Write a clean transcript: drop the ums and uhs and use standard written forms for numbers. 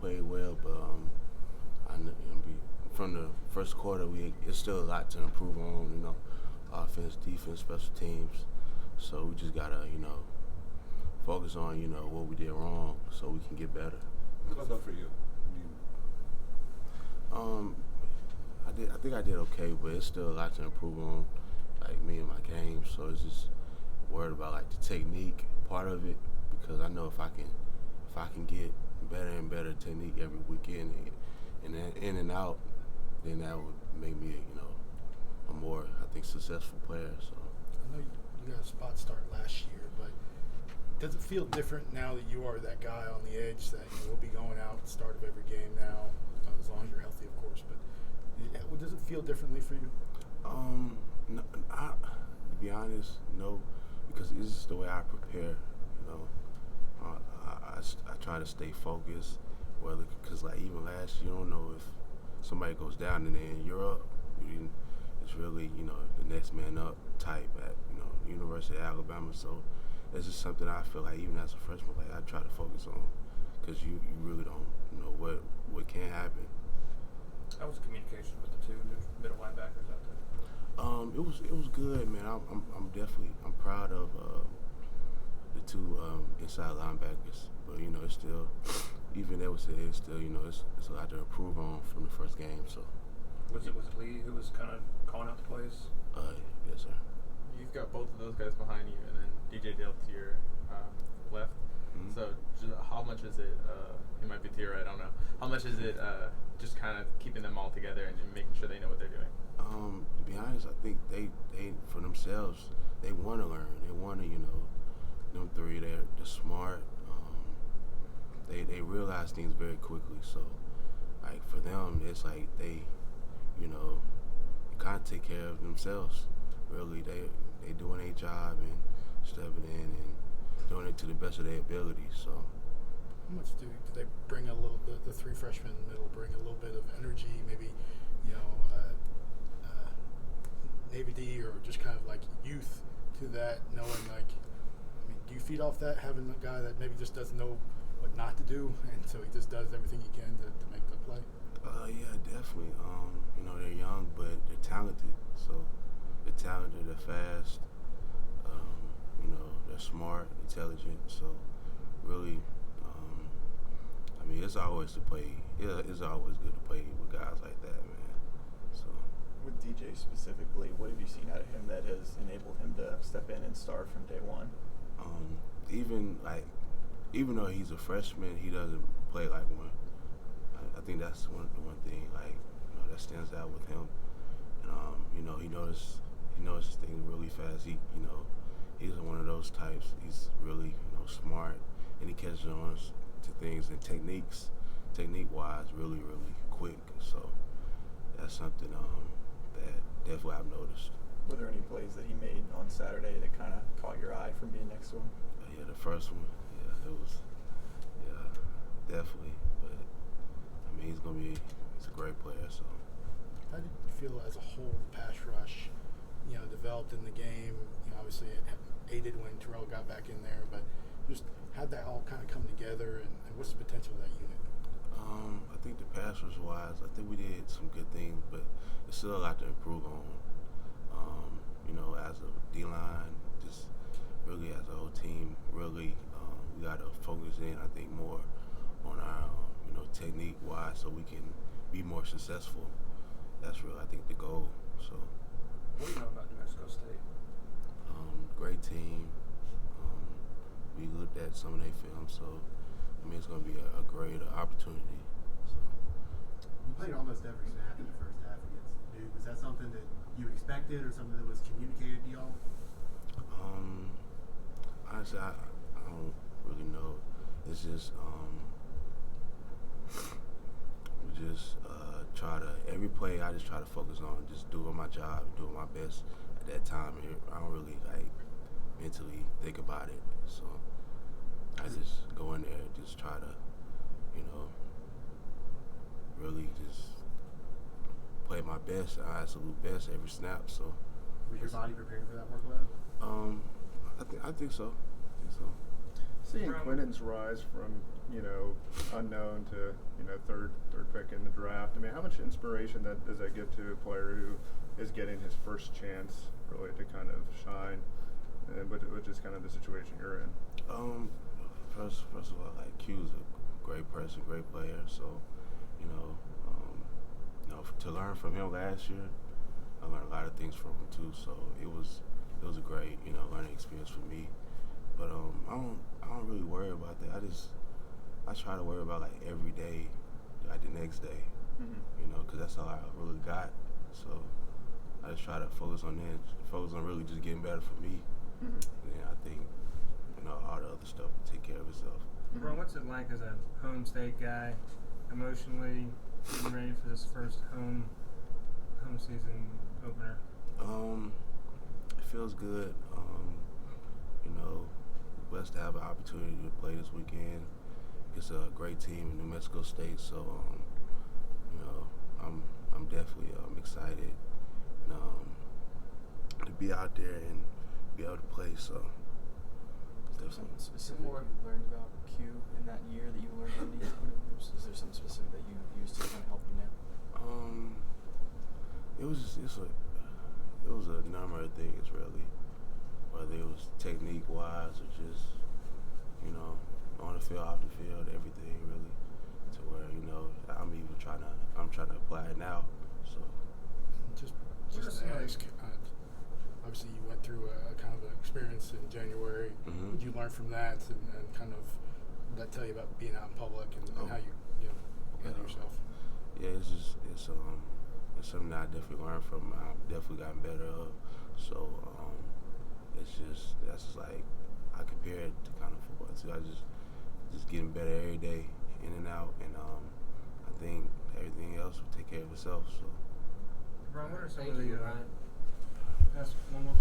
played well, but from the first quarter, it's still a lot to improve on. Offense, defense, special teams. So we just gotta focus on what we did wrong, so we can get better. What about for you? Um, I think I did okay, but it's still a lot to improve on, like me and my game. So it's just worried about like the technique part of it, because I know if I can get better and better technique every weekend and then in and out, then that would make me a more, I think, successful player. So I know you got a spot start last year, but does it feel different now that you are that guy on the edge that will be going out at the start of every game now, as long as you're healthy, of course? But does it feel differently for you? No, to be honest, no, because this is the way I prepare. I try to stay focused. Well, because like even last year, you don't know if somebody goes down and then you're up. It's really the next man up type at University of Alabama. So it's just something I feel like even as a freshman, like I try to focus on, because you really don't know what can happen. How was the communication with the two middle linebackers out there? It was good, man. I'm proud of the two inside linebackers, but it's still, even they would say it's still it's a lot to improve on from the first game. So was it Lee who was kind of calling out the plays? Yes, sir. You've got both of those guys behind you, and then DJ Dale to your left. Mm-hmm. So how much is it? It might be to your right. I don't know. How much is it just kind of keeping them all together and just making sure they know what they're doing? To be honest, I think they for themselves, they want to learn. They want to, them three, they're smart. They realize things very quickly. So, like for them, it's like they kind of take care of themselves. Really, they doing their job and stepping in and doing it to the best of their ability. So. How much do they bring the three freshmen in the middle bring a little bit of energy, maybe, naivety or just kind of like youth to that, knowing do you feed off that, having a guy that maybe just doesn't know what not to do, and so he just does everything he can to make the play? Yeah, definitely. They're young, but they're talented. So they're talented, they're fast, they're smart, intelligent. So really, it's always to play. Yeah, it's always good to play with guys like that, man. So with DJ specifically, what have you seen out of him that has enabled him to step in and start from day one? Even though he's a freshman, he doesn't play like one. I think that's one thing that stands out with him. And he notices things really fast. He's one of those types. He's really smart, and he catches on to things and technique-wise, really, really quick. So that's something that definitely I've noticed. Were there any plays that he made on Saturday that kind of caught your eye from being next to him? Yeah, the first one. Yeah, it was. Yeah, definitely. But he's a great player. So. How did you feel as a whole the pass rush, developed in the game? Obviously it aided when Terrell got back in there, but just how'd that all kind of come together, and what's the potential of that unit? I think the pass rush wise, I think we did some good things, but there's still a lot to improve on. As a D-line, just really as a whole team, really we got to focus in, I think, more on our, technique wise, so we can be more successful. That's really, I think, the goal. So. What do you know about New Mexico State? Great team. We looked at some of their film, so it's going to be a great opportunity. So. You played almost every snap in the first half against Duke. Was that something that you expected, or something that was communicated to y'all? Honestly, I don't really know. It's just we just try to, every play I just try to focus on just doing my job, doing my best at that time. I don't really mentally think about it. So I just go in there and just try to, really just play my best, our absolute best every snap. So was your body prepared for that workload? I think so. Seeing From- Quinnen's rise from, unknown to, third pick in the draft, I mean, how much inspiration does that give to a player who is getting his first chance really to kind of shine, and which is kind of the situation you're in? First of all, like Q's a great person, great player. So, to learn from him last year, I learned a lot of things from him too. So it was a great, learning experience for me. But I don't really worry about that. I try to worry about like every day, like the next day, because that's all I really got. So I just try to focus on that, focus on really just getting better for me. And then I think, all the other stuff will take care of itself. Bro, what's it like as a home state guy, emotionally getting ready for this first home season opener? It feels good. Blessed to have an opportunity to play this weekend. It's a great team in New Mexico State, so I'm definitely excited to be out there and be able to play. So. Is there something specific you learned about Q in that year that you learned in these moves? Is there something specific that you used to kind of help you now? It was a number of things really, whether it was technique wise or just on the field, off the field, everything really, to where I'm trying to apply it now. So Just to ask, obviously you went through a kind of an experience in January. What did you learn from that, and kind of what did that tell you about being out in public and how you handle yourself? Yeah, it's something that I definitely learned from. I've definitely gotten better of. So that's just like I compare it to kind of football too. I just getting better every day, in and out, and I think everything else will take care of itself. So. Bro, what are some Thank of the you, Ryan. that's one more